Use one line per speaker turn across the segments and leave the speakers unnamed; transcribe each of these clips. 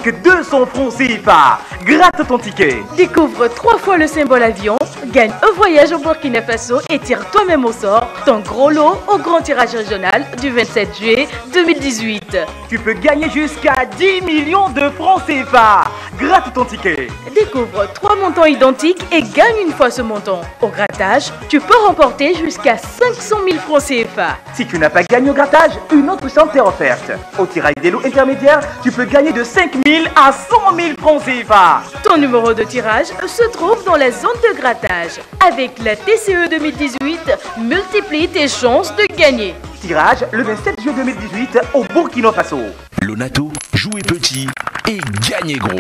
que 200 francs CFA. Gratte ton ticket.
Découvre 3 fois le symbole avion, gagne un voyage au Burkina Faso et tire toi-même au sort ton gros lot au grand tirage régional du 27 juillet 2018.
Tu peux gagner jusqu'à 10 millions de francs CFA. Gratte ton ticket.
Découvre 3 montants identiques et gagne une fois ce montant. Au grattage, tu peux remporter jusqu'à 500 000 francs CFA.
Si tu n'as pas gagné au grattage, une autre chance t'est offerte. Au tirage des lots intermédiaires, tu peux gagner de 5 000 à 100 000 francs CFA.
Ton numéro de tirage se trouve dans la zone de grattage. Avec la TCE 2018, multiplie tes chances de gagner.
Tirage le 27 juillet 2018 au Burkina Faso.
Lonato, jouez petit et gagnez gros.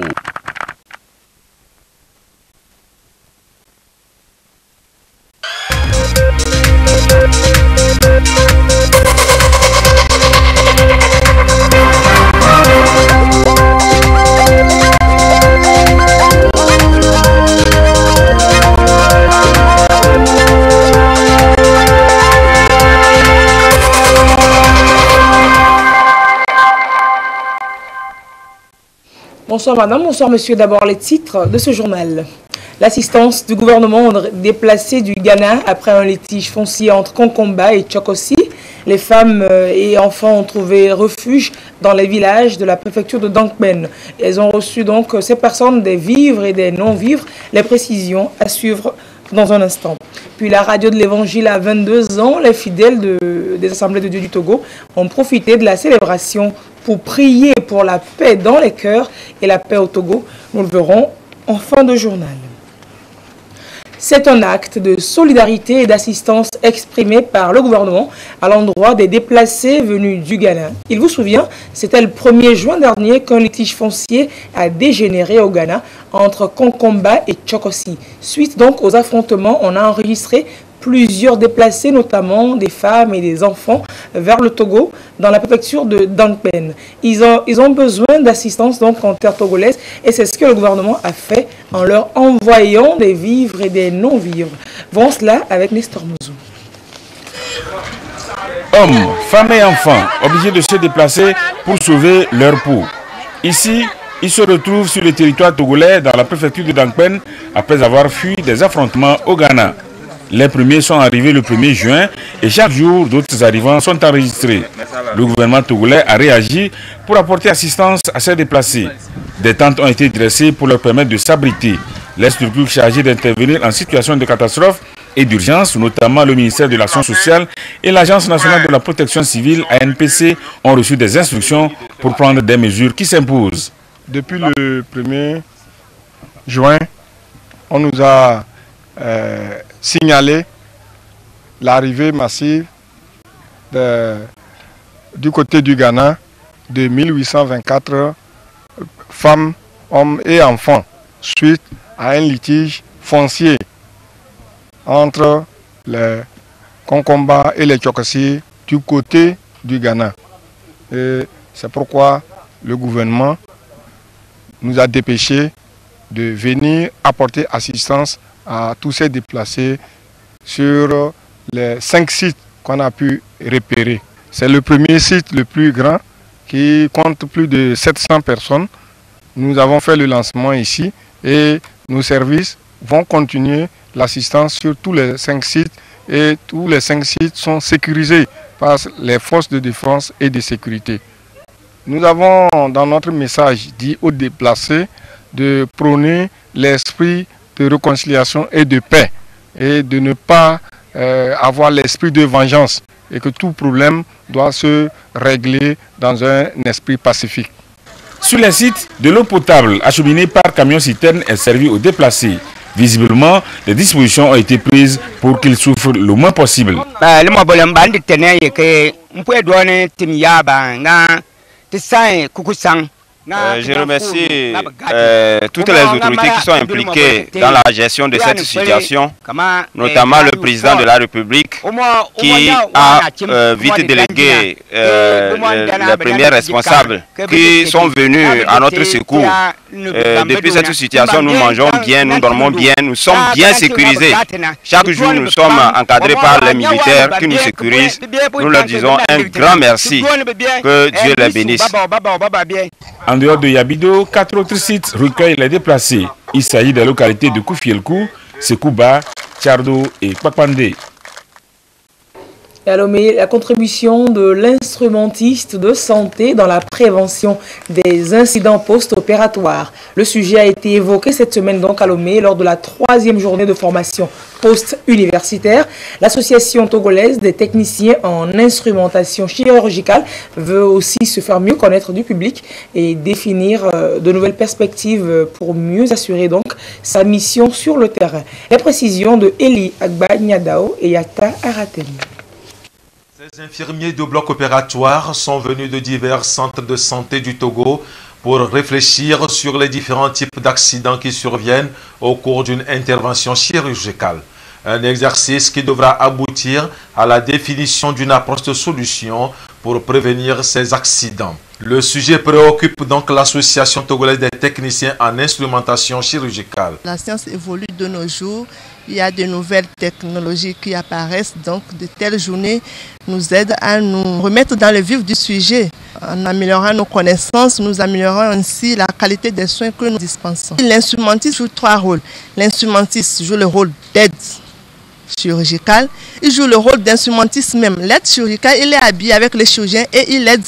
Bonsoir madame, bonsoir monsieur. D'abord les titres de ce journal. L'assistance du gouvernement déplacé du Ghana après un litige foncier entre Konkomba et Tchokossi. Les femmes et enfants ont trouvé refuge dans les villages de la préfecture de Dankben. Elles ont reçu donc ces personnes des vivres et des non-vivres. Les précisions à suivre dans un instant. Puis la radio de l'Évangile à 22 ans, les fidèles des Assemblées de Dieu du Togo ont profité de la célébration pour prier pour la paix dans les cœurs et la paix au Togo. Nous le verrons en fin de journal. C'est un acte de solidarité et d'assistance exprimé par le gouvernement à l'endroit des déplacés venus du Ghana. Il vous souvient, c'était le 1er juin dernier qu'un litige foncier a dégénéré au Ghana entre Konkomba et Tchokossi. Suite donc aux affrontements, on a enregistré plusieurs déplacés, notamment des femmes et des enfants, vers le Togo, dans la préfecture de Dankben. Ils ont besoin d'assistance donc en terre togolaise et c'est ce que le gouvernement a fait en leur envoyant des vivres et des non-vivres. Voyons cela avec Nestor Mouzou.
Hommes, femmes et enfants obligés de se déplacer pour sauver leur peau. Ici, ils se retrouvent sur le territoire togolais dans la préfecture de Dankben après avoir fui des affrontements au Ghana. Les premiers sont arrivés le 1er juin et chaque jour, d'autres arrivants sont enregistrés. Le gouvernement togolais a réagi pour apporter assistance à ces déplacés. Des tentes ont été dressées pour leur permettre de s'abriter. Les structures chargées d'intervenir en situation de catastrophe et d'urgence, notamment le ministère de l'Action sociale et l'Agence nationale de la protection civile, ANPC, ont reçu des instructions pour prendre des mesures qui s'imposent.
Depuis le 1er juin, on nous a signalé l'arrivée massive du côté du Ghana de 1824 femmes, hommes et enfants suite à un litige foncier entre les Konkomba et les Tchokossi du côté du Ghana. Et c'est pourquoi le gouvernement nous a dépêché de venir apporter assistance à tous ces déplacés sur les 5 sites qu'on a pu repérer. C'est le premier site le plus grand qui compte plus de 700 personnes. Nous avons fait le lancement ici et nos services vont continuer l'assistance sur tous les 5 sites et tous les 5 sites sont sécurisés par les forces de défense et de sécurité. Nous avons dans notre message dit aux déplacés de prôner l'esprit de réconciliation et de paix et de ne pas avoir l'esprit de vengeance et que tout problème doit se régler dans un esprit pacifique.
Sur les sites, de l'eau potable acheminée par camion-citerne est servie aux déplacés. Visiblement, les dispositions ont été prises pour qu'ils souffrent le moins possible.
Je remercie toutes les autorités qui sont impliquées dans la gestion de cette situation, notamment le président de la République qui a vite délégué les premiers responsables qui sont venus à notre secours. Depuis cette situation, nous mangeons bien, nous dormons bien, nous sommes bien sécurisés. Chaque jour, nous sommes encadrés par les militaires qui nous sécurisent. Nous leur disons un grand merci. Que Dieu les bénisse.
En dehors de Yabido, 4 autres sites recueillent les déplacés. Il s'agit des localités de Koufielkou, Sekouba, Tchardo et Kwakpandé.
Et à Lomé, la contribution de l'instrumentiste de santé dans la prévention des incidents post-opératoires. Le sujet a été évoqué cette semaine donc à Lomé lors de la 3e journée de formation post-universitaire. L'association togolaise des techniciens en instrumentation chirurgicale veut aussi se faire mieux connaître du public et définir de nouvelles perspectives pour mieux assurer donc sa mission sur le terrain. Les précisions de Eli Agba Nyadao et Yata Aratem.
Les infirmiers de bloc opératoire sont venus de divers centres de santé du Togo pour réfléchir sur les différents types d'accidents qui surviennent au cours d'une intervention chirurgicale. Un exercice qui devra aboutir à la définition d'une approche de solution pour prévenir ces accidents. Le sujet préoccupe donc l'association togolaise des techniciens en instrumentation chirurgicale.
La science évolue de nos jours. Il y a de nouvelles technologies qui apparaissent, donc de telles journées nous aident à nous remettre dans le vif du sujet. En améliorant nos connaissances, nous améliorons ainsi la qualité des soins que nous dispensons. L'instrumentiste joue 3 rôles. L'instrumentiste joue le rôle d'aide chirurgicale, il joue le rôle d'instrumentiste même. L'aide chirurgicale, il est habillé avec le chirurgien et il aide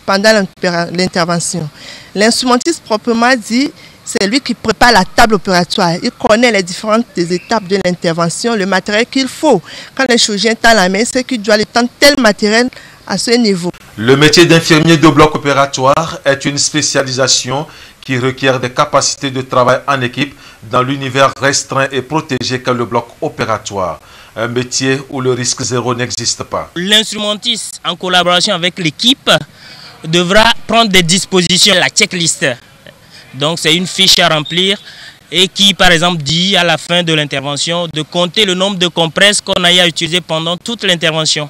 pendant l'intervention. L'instrumentiste proprement dit, c'est lui qui prépare la table opératoire. Il connaît les différentes étapes de l'intervention, le matériel qu'il faut. Quand le chirurgien tend la main, c'est qu'il doit lui tendre tel matériel à ce niveau.
Le métier d'infirmier de bloc opératoire est une spécialisation qui requiert des capacités de travail en équipe dans l'univers restreint et protégé qu'est le bloc opératoire. Un métier où le risque zéro n'existe pas.
L'instrumentiste, en collaboration avec l'équipe, devra prendre des dispositions, la checklist. Donc c'est une fiche à remplir et qui par exemple dit à la fin de l'intervention de compter le nombre de compresses qu'on a à utiliser pendant toute l'intervention.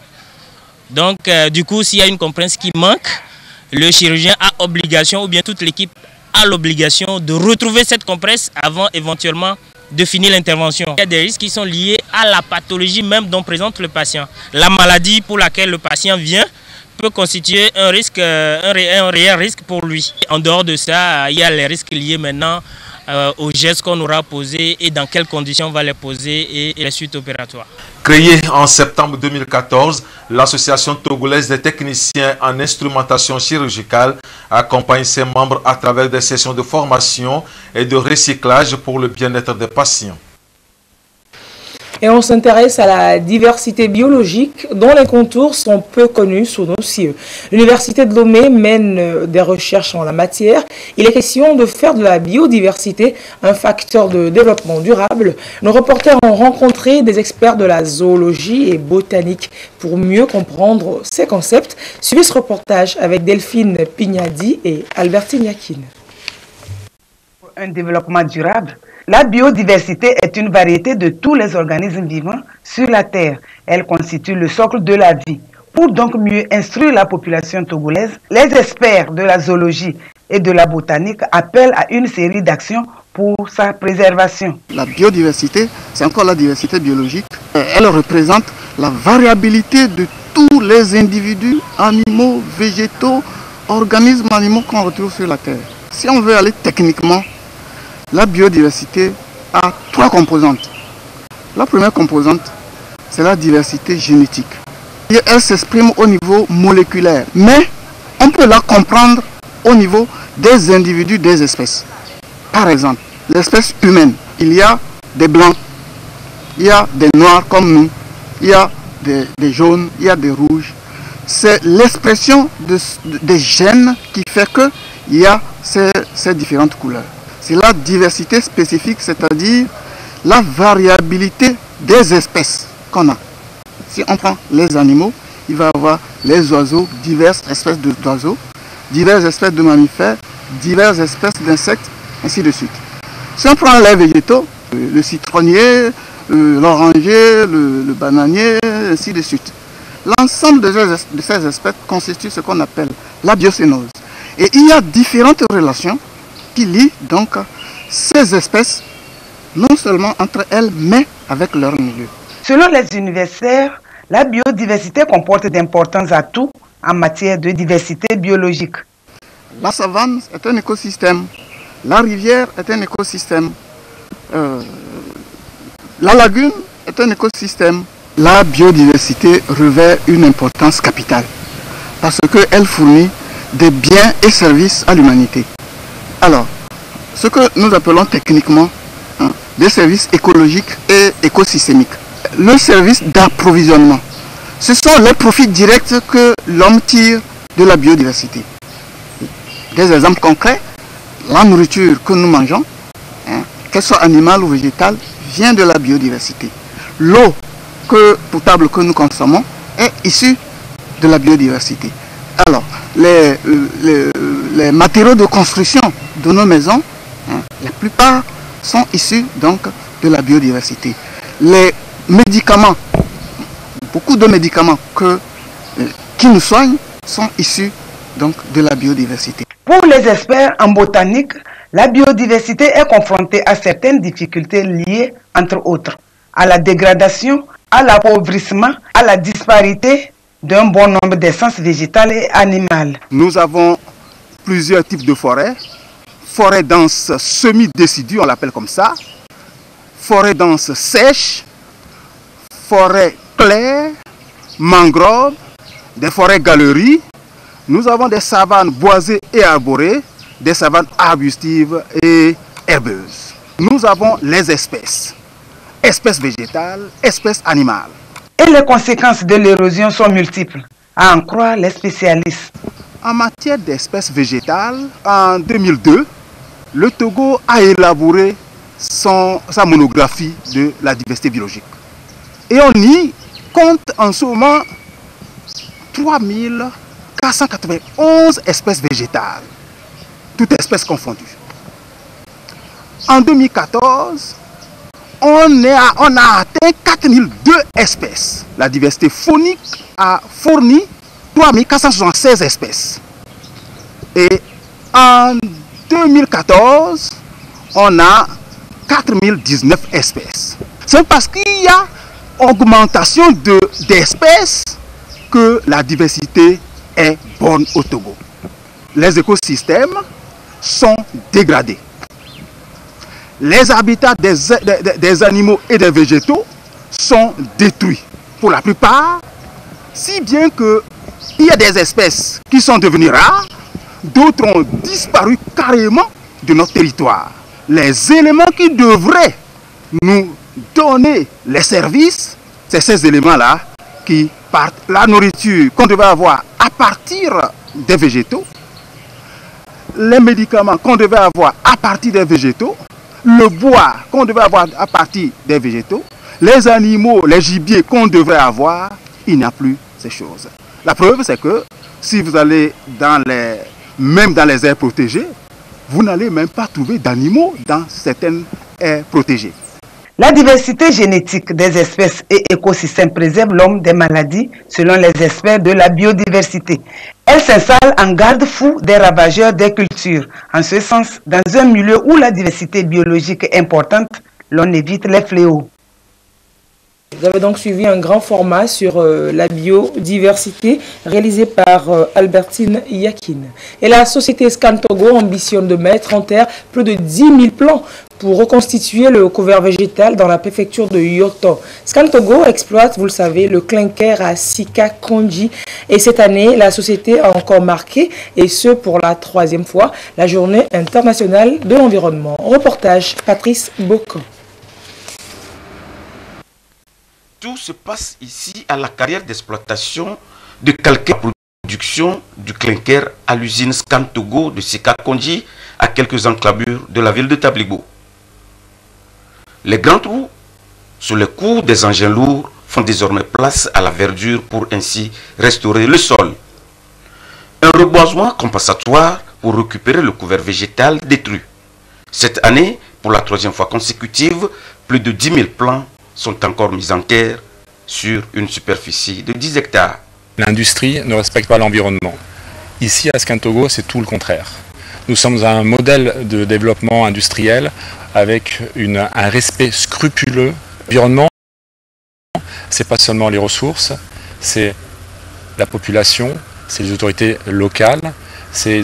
Donc du coup s'il y a une compresse qui manque, le chirurgien a obligation ou bien toute l'équipe a l'obligation de retrouver cette compresse avant éventuellement de finir l'intervention. Il y a des risques qui sont liés à la pathologie même dont présente le patient. La maladie pour laquelle le patient vient peut constituer un risque, un réel risque pour lui. En dehors de ça, il y a les risques liés maintenant aux gestes qu'on aura posés et dans quelles conditions on va les poser et les suites opératoires.
Créée en septembre 2014, l'association togolaise des techniciens en instrumentation chirurgicale accompagne ses membres à travers des sessions de formation et de recyclage pour le bien-être des patients.
Et on s'intéresse à la diversité biologique dont les contours sont peu connus sous nos cieux. L'Université de Lomé mène des recherches en la matière. Il est question de faire de la biodiversité un facteur de développement durable. Nos reporters ont rencontré des experts de la zoologie et botanique pour mieux comprendre ces concepts. Suivez ce reportage avec Delphine Pignadi et Albertine Yakine.
Un développement durable. La biodiversité est une variété de tous les organismes vivants sur la Terre. Elle constitue le socle de la vie. Pour donc mieux instruire la population togolaise, les experts de la zoologie et de la botanique appellent à une série d'actions pour sa préservation.
La biodiversité, c'est encore la diversité biologique. Elle représente la variabilité de tous les individus, animaux, végétaux, organismes animaux qu'on retrouve sur la Terre. Si on veut aller techniquement, la biodiversité a 3 composantes. La première composante, c'est la diversité génétique. Et elle s'exprime au niveau moléculaire, mais on peut la comprendre au niveau des individus, des espèces. Par exemple, l'espèce humaine, il y a des blancs, il y a des noirs comme nous, il y a des jaunes, il y a des rouges. C'est l'expression des gènes qui fait qu'il y a ces différentes couleurs. C'est la diversité spécifique, c'est-à-dire la variabilité des espèces qu'on a. Si on prend les animaux, il va y avoir les oiseaux, diverses espèces d'oiseaux, diverses espèces de mammifères, diverses espèces d'insectes, ainsi de suite. Si on prend les végétaux, le citronnier, l'oranger, le bananier, ainsi de suite. L'ensemble de ces espèces constitue ce qu'on appelle la biocénose. Et il y a différentes relations qui lient donc ces espèces, non seulement entre elles, mais avec leur milieu.
Selon les universitaires, la biodiversité comporte d'importants atouts en matière de diversité biologique.
La savane est un écosystème. La rivière est un écosystème. La lagune est un écosystème. La biodiversité revêt une importance capitale parce qu'elle fournit des biens et services à l'humanité. Alors, ce que nous appelons techniquement des services écologiques et écosystémiques. Le service d'approvisionnement, ce sont les profits directs que l'homme tire de la biodiversité. Des exemples concrets, la nourriture que nous mangeons, qu'elle soit animale ou végétale, vient de la biodiversité. L'eau potable que nous consommons est issue de la biodiversité. Alors, les matériaux de construction de nos maisons, la plupart sont issus donc de la biodiversité. Les médicaments, beaucoup de médicaments qui nous soignent sont issus donc de la biodiversité.
Pour les experts en botanique, la biodiversité est confrontée à certaines difficultés liées, entre autres, à la dégradation, à l'appauvrissement, à la disparité d'un bon nombre d'essences végétales et animales.
Nous avons plusieurs types de forêts. Forêt dense semi-décidue, on l'appelle comme ça. Forêt dense sèche, forêt claire, mangroves, des forêts galeries. Nous avons des savanes boisées et arborées, des savanes arbustives et herbeuses. Nous avons les espèces végétales, espèces animales.
Et les conséquences de l'érosion sont multiples, à en croire les spécialistes.
En matière d'espèces végétales, en 2002, le Togo a élaboré sa monographie de la diversité biologique. Et on y compte en ce moment 3491 espèces végétales, toutes espèces confondues. En 2014, on a atteint 4002 espèces. La diversité faunique a fourni 3476 espèces. Et en 2014, on a 4019 espèces. C'est parce qu'il y a augmentation d'espèces que la diversité est bonne au Togo. Les écosystèmes sont dégradés. Les habitats des animaux et des végétaux sont détruits pour la plupart, si bien qu'il y a des espèces qui sont devenues rares, d'autres ont disparu carrément de notre territoire. Les éléments qui devraient nous donner les services, c'est ces éléments-là qui partent. La nourriture qu'on devait avoir à partir des végétaux, les médicaments qu'on devait avoir à partir des végétaux, le bois qu'on devait avoir à partir des végétaux, les animaux, les gibiers qu'on devrait avoir, il n'y a plus ces choses. La preuve, c'est que si vous allez même dans les aires protégées, vous n'allez même pas trouver d'animaux dans certaines aires protégées.
La diversité génétique des espèces et écosystèmes préserve l'homme des maladies, selon les experts de la biodiversité. Elle s'installe en garde-fou des ravageurs des cultures. En ce sens, dans un milieu où la diversité biologique est importante, l'on évite les fléaux.
Vous avez donc suivi un grand format sur la biodiversité réalisé par Albertine Yakin. Et la société Scantogo ambitionne de mettre en terre plus de 10 000 plants pour reconstituer le couvert végétal dans la préfecture de Yoto. Scantogo exploite, vous le savez, le clinker à Sika Konji. Et cette année, la société a encore marqué, et ce pour la 3e fois, la journée internationale de l'environnement. Reportage Patrice Bocco.
Tout se passe ici à la carrière d'exploitation de calcaire production du clinker à l'usine Scantogo de Sika Konji à quelques enclavures de la ville de Tablibo. Les grands trous sur les cours des engins lourds font désormais place à la verdure pour ainsi restaurer le sol. Un reboisement compensatoire pour récupérer le couvert végétal détruit. Cette année, pour la 3e fois consécutive, plus de 10 000 plants sont encore mis en terre sur une superficie de 10 hectares.
L'industrie ne respecte pas l'environnement. Ici, à Scantogo, c'est tout le contraire. Nous sommes un modèle de développement industriel avec un respect scrupuleux. L'environnement, ce n'est pas seulement les ressources, c'est la population, c'est les autorités locales, c'est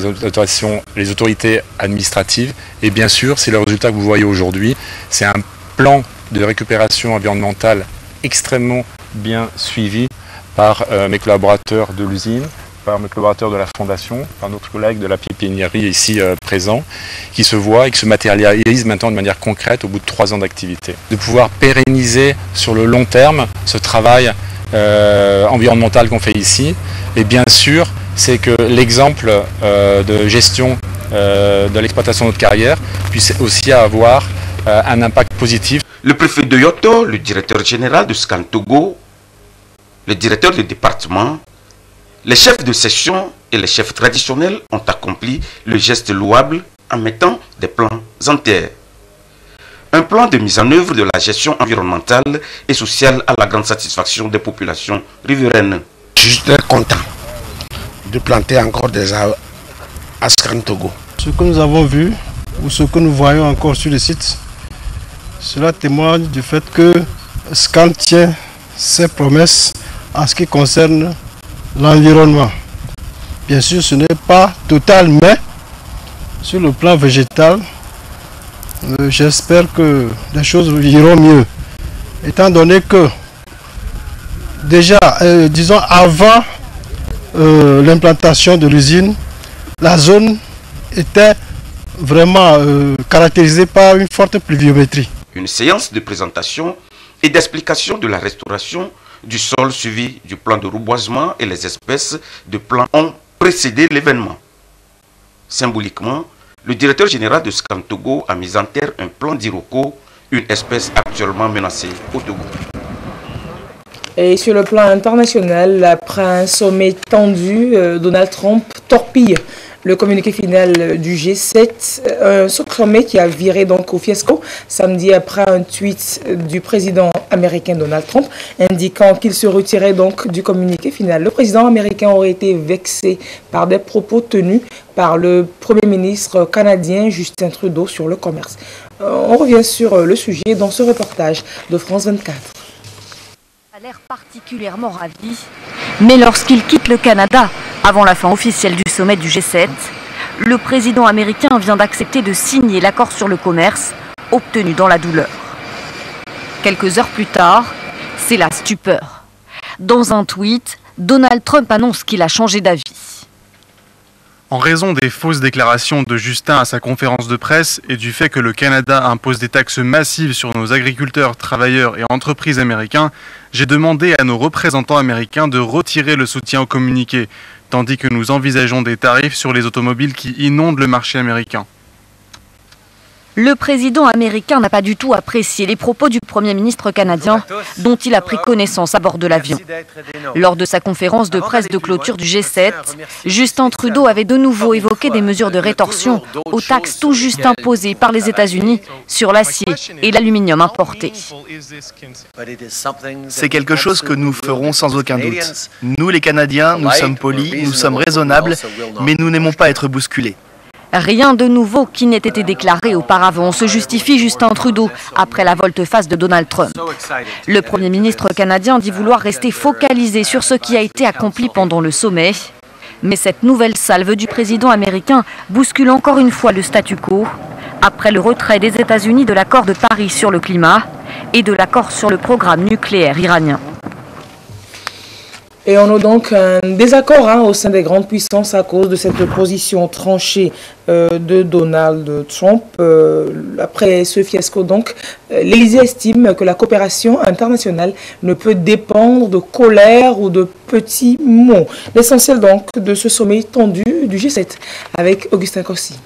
les autorités administratives. Et bien sûr, c'est le résultat que vous voyez aujourd'hui. C'est un plan de récupération environnementale extrêmement bien suivi par mes collaborateurs de l'usine, par mes collaborateurs de la fondation, par notre collègue de la pépiniérie ici présent, qui se voit et qui se matérialise maintenant de manière concrète au bout de 3 ans d'activité. De pouvoir pérenniser sur le long terme ce travail environnemental qu'on fait ici. Et bien sûr, c'est que l'exemple de gestion de l'exploitation de notre carrière puisse aussi avoir un impact positif.
Le préfet de Yoto, le directeur général de Scan Togo, le directeur du département, les chefs de section et les chefs traditionnels ont accompli le geste louable en mettant des plans en terre. Un plan de mise en œuvre de la gestion environnementale et sociale à la grande satisfaction des populations riveraines.
Je suis très content de planter encore des arbres à Scan Togo.
Ce que nous avons vu ou ce que nous voyons encore sur le site, cela témoigne du fait que Scan tient ses promesses en ce qui concerne l'environnement. Bien sûr, ce n'est pas total, mais sur le plan végétal, j'espère que les choses iront mieux. Étant donné que déjà, disons avant l'implantation de l'usine, la zone était vraiment caractérisée par une forte pluviométrie.
Une séance de présentation et d'explication de la restauration du sol suivi du plan de reboisement et les espèces de plants ont précédé l'événement. Symboliquement, le directeur général de Scan Togo a mis en terre un plan d'Iroko, une espèce actuellement menacée au Togo.
Et sur le plan international, après un sommet tendu, Donald Trump torpille le communiqué final du G7, un sommet qui a viré donc au fiasco samedi après un tweet du président américain Donald Trump indiquant qu'il se retirait donc du communiqué final. Le président américain aurait été vexé par des propos tenus par le Premier ministre canadien Justin Trudeau sur le commerce. On revient sur le sujet dans ce reportage de France 24.
A l'air particulièrement ravi, mais lorsqu'il quitte le Canada avant la fin officielle du sommet du G7, le président américain vient d'accepter de signer l'accord sur le commerce obtenu dans la douleur. Quelques heures plus tard, c'est la stupeur. Dans un tweet, Donald Trump annonce qu'il a changé d'avis.
En raison des fausses déclarations de Justin à sa conférence de presse et du fait que le Canada impose des taxes massives sur nos agriculteurs, travailleurs et entreprises américains, j'ai demandé à nos représentants américains de retirer le soutien au communiqué, tandis que nous envisageons des tarifs sur les automobiles qui inondent le marché américain.
Le président américain n'a pas du tout apprécié les propos du Premier ministre canadien dont il a pris connaissance à bord de l'avion. Lors de sa conférence de presse de clôture du G7, Justin Trudeau avait de nouveau évoqué des mesures de rétorsion aux taxes tout juste imposées par les États-Unis sur l'acier et l'aluminium importés.
C'est quelque chose que nous ferons sans aucun doute. Nous les Canadiens, nous sommes polis, nous sommes raisonnables, mais nous n'aimons pas être bousculés.
Rien de nouveau qui n'ait été déclaré auparavant, se justifie Justin Trudeau après la volte-face de Donald Trump. Le Premier ministre canadien dit vouloir rester focalisé sur ce qui a été accompli pendant le sommet. Mais cette nouvelle salve du président américain bouscule encore une fois le statu quo, après le retrait des États-Unis de l'accord de Paris sur le climat et de l'accord sur le programme nucléaire iranien.
Et on a donc un désaccord au sein des grandes puissances à cause de cette position tranchée de Donald Trump. Après ce fiasco, donc, l'Élysée estime que la coopération internationale ne peut dépendre de colère ou de petits mots. L'essentiel donc de ce sommet tendu du G7 avec Augustin Kossi.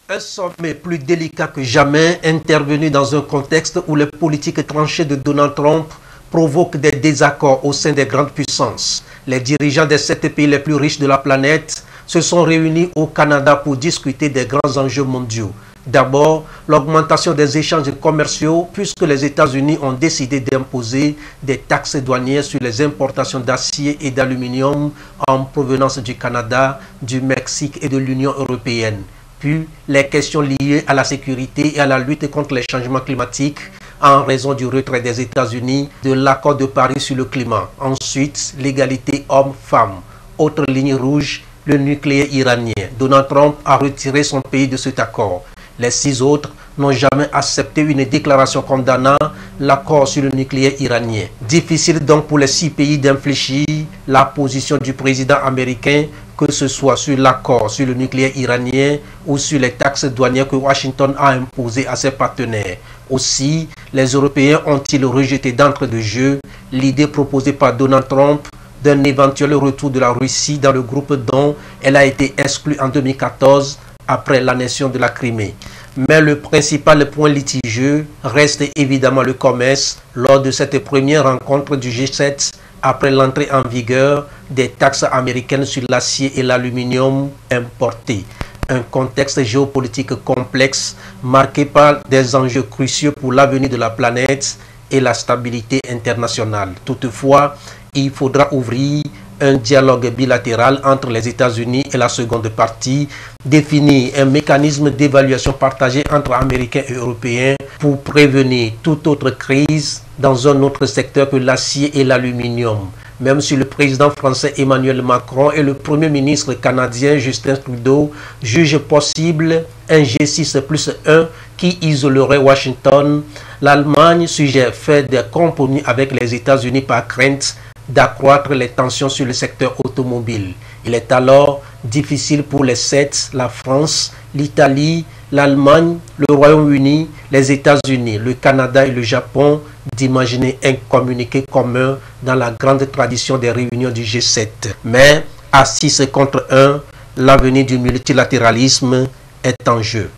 Un sommet plus délicat que jamais, intervenu dans un contexte où les politiques tranchées de Donald Trump provoque des désaccords au sein des grandes puissances. Les dirigeants des 7 pays les plus riches de la planète se sont réunis au Canada pour discuter des grands enjeux mondiaux. D'abord, l'augmentation des échanges commerciaux, puisque les États-Unis ont décidé d'imposer des taxes douanières sur les importations d'acier et d'aluminium en provenance du Canada, du Mexique et de l'Union européenne. Puis, les questions liées à la sécurité et à la lutte contre les changements climatiques, en raison du retrait des États-Unis de l'accord de Paris sur le climat. Ensuite, l'égalité homme-femme. Autre ligne rouge, le nucléaire iranien. Donald Trump a retiré son pays de cet accord. Les 6 autres n'ont jamais accepté une déclaration condamnant l'accord sur le nucléaire iranien. Difficile donc pour les 6 pays d'infléchir la position du président américain, que ce soit sur l'accord sur le nucléaire iranien ou sur les taxes douanières que Washington a imposées à ses partenaires. Aussi, les Européens ont-ils rejeté d'entrée de jeu l'idée proposée par Donald Trump d'un éventuel retour de la Russie dans le groupe dont elle a été exclue en 2014 après l'annexion de la Crimée. Mais le principal point litigieux reste évidemment le commerce lors de cette première rencontre du G7 après l'entrée en vigueur des taxes américaines sur l'acier et l'aluminium importés. Un contexte géopolitique complexe marqué par des enjeux cruciaux pour l'avenir de la planète et la stabilité internationale. Toutefois, il faudra ouvrir un dialogue bilatéral entre les États-Unis et la seconde partie, définir un mécanisme d'évaluation partagé entre Américains et Européens pour prévenir toute autre crise dans un autre secteur que l'acier et l'aluminium. Même si le président français Emmanuel Macron et le premier ministre canadien Justin Trudeau jugent possible un G6+1 qui isolerait Washington, l'Allemagne suggère faire des compromis avec les États-Unis par crainte d'accroître les tensions sur le secteur automobile. Il est alors difficile pour les 7, la France, l'Italie, l'Allemagne, le Royaume-Uni, les États-Unis, le Canada et le Japon d'imaginer un communiqué commun dans la grande tradition des réunions du G7. Mais à 6 contre 1, l'avenir du multilatéralisme est en jeu.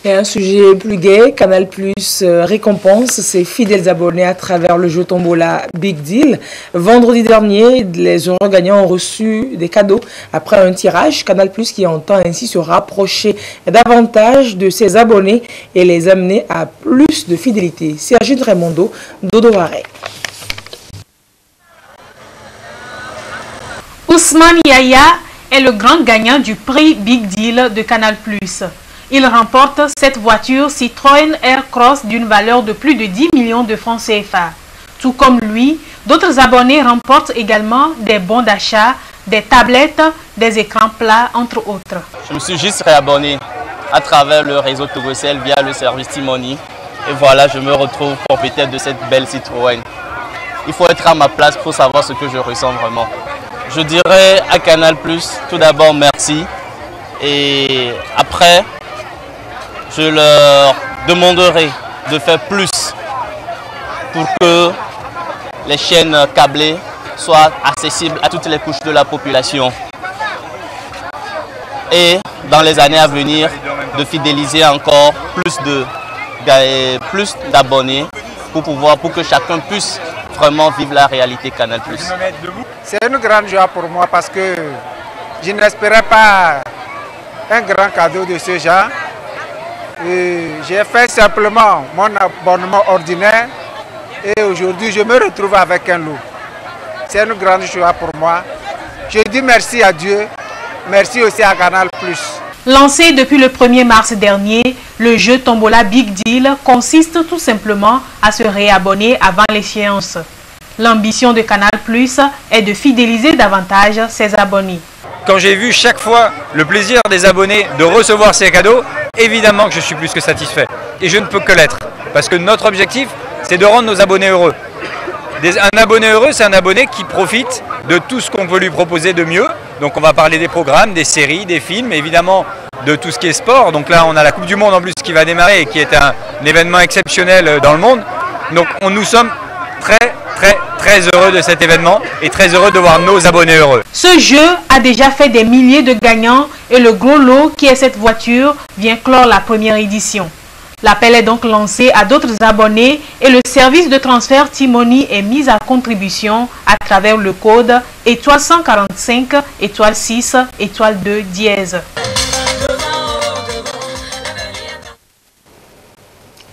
Et un sujet plus gai, Canal Plus récompense ses fidèles abonnés à travers le jeu Tombola Big Deal. Vendredi dernier, les heureux gagnants ont reçu des cadeaux après un tirage. Canal Plus qui entend ainsi se rapprocher davantage de ses abonnés et les amener à plus de fidélité. Sergine Raimondo, Dodo Waré.
Ousmane Yaya est le grand gagnant du prix Big Deal de Canal Plus. Il remporte cette voiture Citroën Aircross d'une valeur de plus de 10 millions de francs CFA. Tout comme lui, d'autres abonnés remportent également des bons d'achat, des tablettes, des écrans plats, entre autres.
Je me suis juste réabonné à travers le réseau Togocel via le service Timoni. Et voilà, je me retrouve propriétaire de cette belle Citroën. Il faut être à ma place pour savoir ce que je ressens vraiment. Je dirais à Canal+, tout d'abord merci. Et après, je leur demanderai de faire plus pour que les chaînes câblées soient accessibles à toutes les couches de la population. Et dans les années à venir, de fidéliser encore plus d'abonnés pour que chacun puisse vraiment vivre la réalité Canal+.
C'est une grande joie pour moi parce que je n'espérais pas un grand cadeau de ce genre. J'ai fait simplement mon abonnement ordinaire et aujourd'hui je me retrouve avec un lot. C'est une grande joie pour moi. Je dis merci à Dieu, merci aussi à Canal+.
Lancé depuis le 1er mars dernier, le jeu Tombola Big Deal consiste tout simplement à se réabonner avant l'échéance. L'ambition de Canal+ est de fidéliser davantage ses abonnés.
Quand j'ai vu chaque fois le plaisir des abonnés de recevoir ces cadeaux, évidemment que je suis plus que satisfait. Et je ne peux que l'être. Parce que notre objectif, c'est de rendre nos abonnés heureux. Un abonné heureux, c'est un abonné qui profite de tout ce qu'on peut lui proposer de mieux. Donc on va parler des programmes, des séries, des films, évidemment de tout ce qui est sport. Donc là, on a la Coupe du Monde en plus qui va démarrer et qui est un événement exceptionnel dans le monde. Donc nous sommes très heureux de cet événement et très heureux de voir nos abonnés heureux.
Ce jeu a déjà fait des milliers de gagnants et le gros lot qui est cette voiture vient clore la première édition. L'appel est donc lancé à d'autres abonnés et le service de transfert Timoni est mis à contribution à travers le code étoile 145 étoile 6 étoile 2 dièse.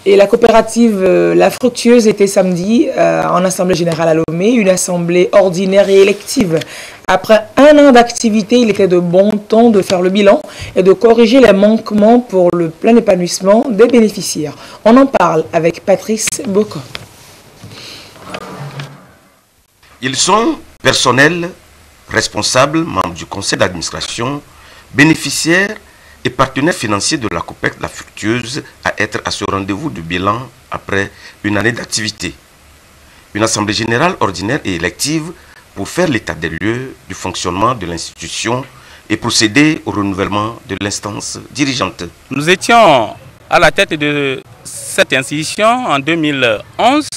Et la coopérative La Fructueuse était samedi en Assemblée Générale à Lomé, une assemblée ordinaire et élective. Après un an d'activité, il était de bon ton de faire le bilan et de corriger les manquements pour le plein épanouissement des bénéficiaires. On en parle avec Patrice Bocco.
Ils sont personnels responsables, membres du conseil d'administration, bénéficiaires et partenaires financiers de la COPEC La Fructueuse à être à ce rendez-vous de bilan après une année d'activité. Une assemblée générale ordinaire et élective pour faire l'état des lieux du fonctionnement de l'institution et procéder au renouvellement de l'instance dirigeante.
Nous étions à la tête de cette institution en 2011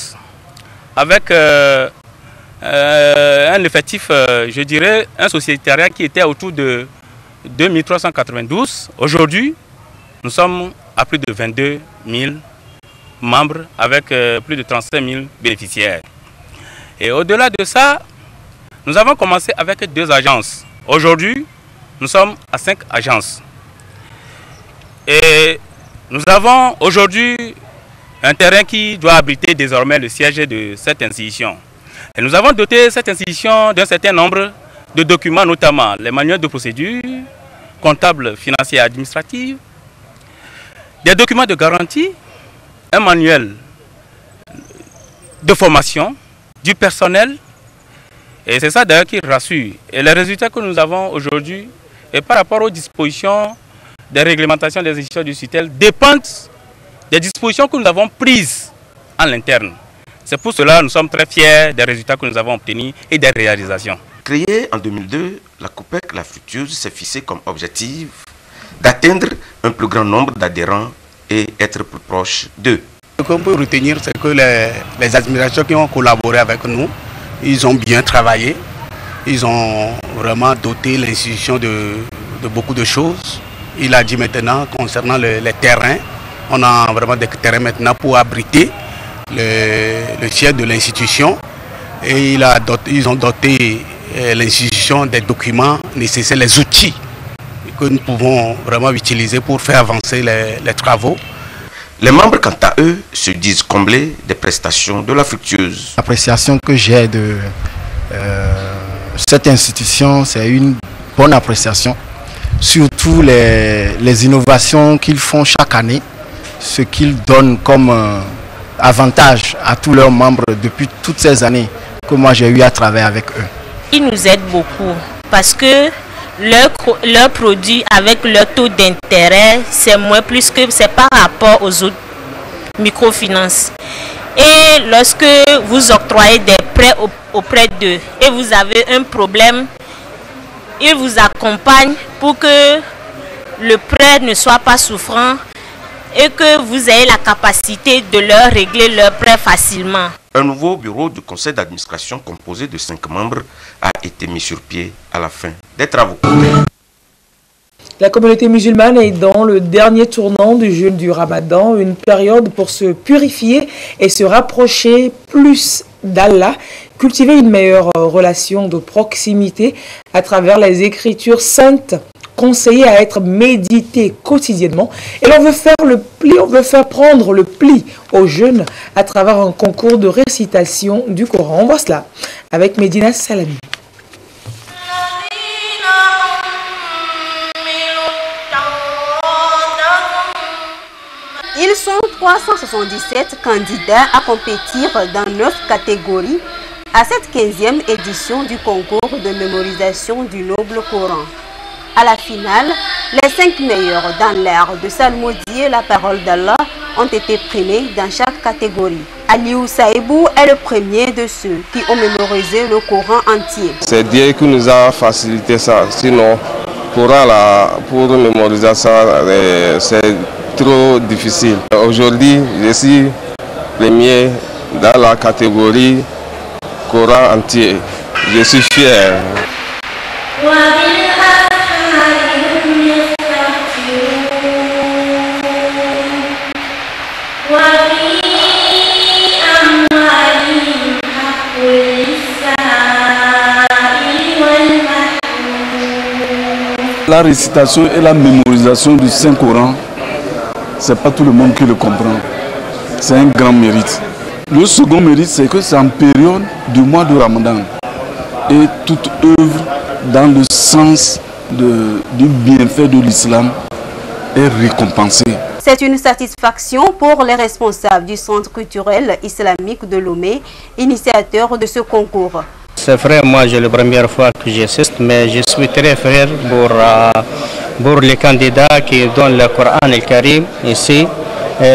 avec un effectif, je dirais, un sociétariat qui était autour de 2392. Aujourd'hui, nous sommes à plus de 22 000 membres avec plus de 35 000 bénéficiaires. Et au-delà de ça, nous avons commencé avec 2 agences. Aujourd'hui, nous sommes à 5 agences. Et nous avons aujourd'hui un terrain qui doit abriter désormais le siège de cette institution. Et nous avons doté cette institution d'un certain nombre de documents, notamment les manuels de procédure, comptables, financiers et administratifs, des documents de garantie, un manuel de formation du personnel. Et c'est ça d'ailleurs qui rassure. Et les résultats que nous avons aujourd'hui, et par rapport aux dispositions des réglementations des institutions du SUTEL, dépendent des dispositions que nous avons prises en l'interne. C'est pour cela que nous sommes très fiers des résultats que nous avons obtenus et des réalisations.
Créée en 2002, la COPEC La Fructueuse s'est fixée comme objectif d'atteindre un plus grand nombre d'adhérents et être plus proche d'eux.
Ce qu'on peut retenir, c'est que les administrations qui ont collaboré avec nous, ils ont bien travaillé. Ils ont vraiment doté l'institution de beaucoup de choses. Il a dit maintenant, concernant les terrains, on a vraiment des terrains maintenant pour abriter le siège de l'institution. Et ils ont doté l'institution des documents nécessaires, les outils que nous pouvons vraiment utiliser pour faire avancer les travaux.
Les membres, quant à eux, se disent comblés des prestations de La Fructueuse.
L'appréciation que j'ai de cette institution, c'est une bonne appréciation. Surtout les innovations qu'ils font chaque année, ce qu'ils donnent comme avantage à tous leurs membres depuis toutes ces années que moi j'ai eu à travailler avec eux.
Ils nous aident beaucoup parce que leurs produits avec leur taux d'intérêt, c'est moins plus que c'est par rapport aux autres microfinances. Et lorsque vous octroyez des prêts auprès d'eux et vous avez un problème, ils vous accompagnent pour que le prêt ne soit pas souffrant et que vous ayez la capacité de leur régler leur prêt facilement.
Un nouveau bureau du conseil d'administration composé de 5 membres a été mis sur pied à la fin des travaux.
La communauté musulmane est dans le dernier tournant du jeûne du Ramadan, une période pour se purifier et se rapprocher plus d'Allah, cultiver une meilleure relation de proximité à travers les écritures saintes, conseillées à être méditées quotidiennement. Et l'on veut faire le pli, on veut faire prendre le pli aux jeunes à travers un concours de récitation du Coran. On voit cela avec Medina Salami.
Ils sont 377 candidats à compétir dans 9 catégories à cette 15e édition du concours de mémorisation du noble Coran. À la finale, les 5 meilleurs dans l'art de psalmodier la parole d'Allah ont été primés dans chaque catégorie. Aliou Saïbou est le premier de ceux qui ont mémorisé le Coran entier.
C'est Dieu qui nous a facilité ça, sinon pour mémoriser ça, c'est trop difficile. Aujourd'hui, je suis premier dans la catégorie Coran entier. Je suis fier.
La récitation et la mémorisation du Saint-Coran, ce n'est pas tout le monde qui le comprend. C'est un grand mérite. Le second mérite, c'est que c'est en période du mois de Ramadan. Et toute œuvre dans le sens du bienfait de l'islam est récompensée.
C'est une satisfaction pour les responsables du Centre culturel islamique de Lomé, initiateur de ce concours.
C'est vrai, moi c'est la première fois que j'assiste, mais je suis très fier pour les candidats qui donnent le Coran et le Karim ici.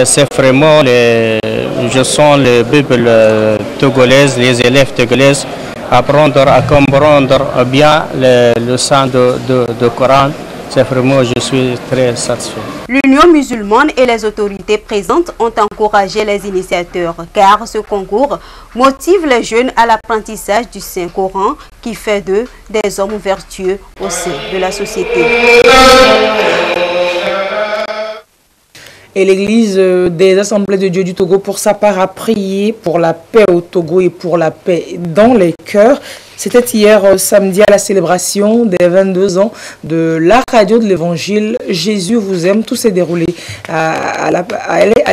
C'est vraiment, je sens les Bibles togolaises, les élèves togolais apprendre à comprendre bien le sens du Coran. C'est vraiment, je suis très satisfait.
L'Union musulmane et les autorités présentes ont encouragé les initiateurs car ce concours motive les jeunes à l'apprentissage du Saint-Coran qui fait d'eux des hommes vertueux au sein de la société.
Et l'Église des Assemblées de Dieu du Togo, pour sa part, a prié pour la paix au Togo et pour la paix dans les cœurs. C'était hier samedi à la célébration des 22 ans de la radio de l'Évangile Jésus vous aime. Tout s'est déroulé à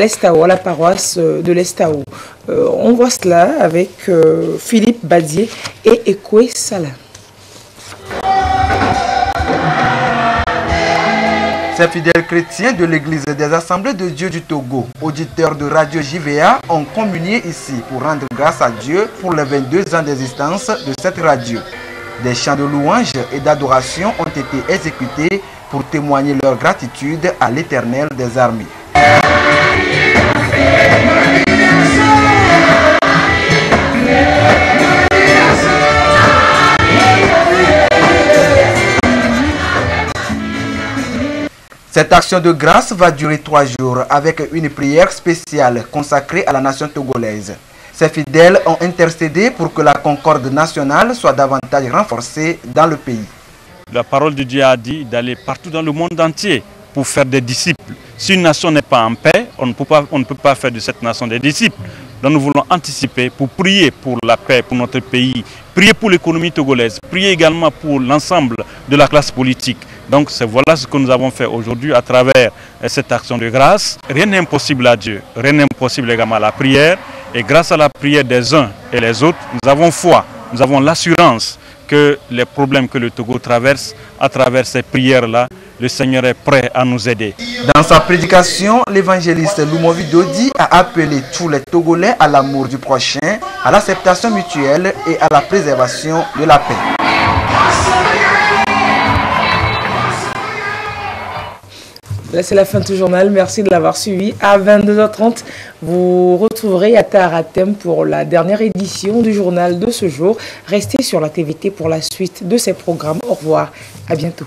l'Estao, à la paroisse de l'Estao. On voit cela avec Philippe Badier et Ekwe Salah.
Ces fidèles chrétiens de l'Église des Assemblées de Dieu du Togo, auditeurs de Radio JVA, ont communié ici pour rendre grâce à Dieu pour les 22 ans d'existence de cette radio. Des chants de louange et d'adoration ont été exécutés pour témoigner leur gratitude à l'Éternel des armées. Cette action de grâce va durer 3 jours avec une prière spéciale consacrée à la nation togolaise. Ces fidèles ont intercédé pour que la concorde nationale soit davantage renforcée dans le pays.
La parole de Dieu a dit d'aller partout dans le monde entier pour faire des disciples. Si une nation n'est pas en paix, on ne peut pas faire de cette nation des disciples. Donc nous voulons anticiper pour prier pour la paix, pour notre pays, prier pour l'économie togolaise, prier également pour l'ensemble de la classe politique. Donc voilà ce que nous avons fait aujourd'hui à travers cette action de grâce. Rien n'est impossible à Dieu, rien n'est impossible également à la prière. Et grâce à la prière des uns et les autres, nous avons foi, nous avons l'assurance que les problèmes que le Togo traverse, à travers ces prières-là, le Seigneur est prêt à nous aider.
Dans sa prédication, l'évangéliste Lumovi Dodi a appelé tous les Togolais à l'amour du prochain, à l'acceptation mutuelle et à la préservation de la paix.
Là, c'est la fin de ce journal. Merci de l'avoir suivi. À 22h30, vous retrouverez Yatar Atem pour la dernière édition du journal de ce jour. Restez sur la TVT pour la suite de ces programmes. Au revoir. À bientôt.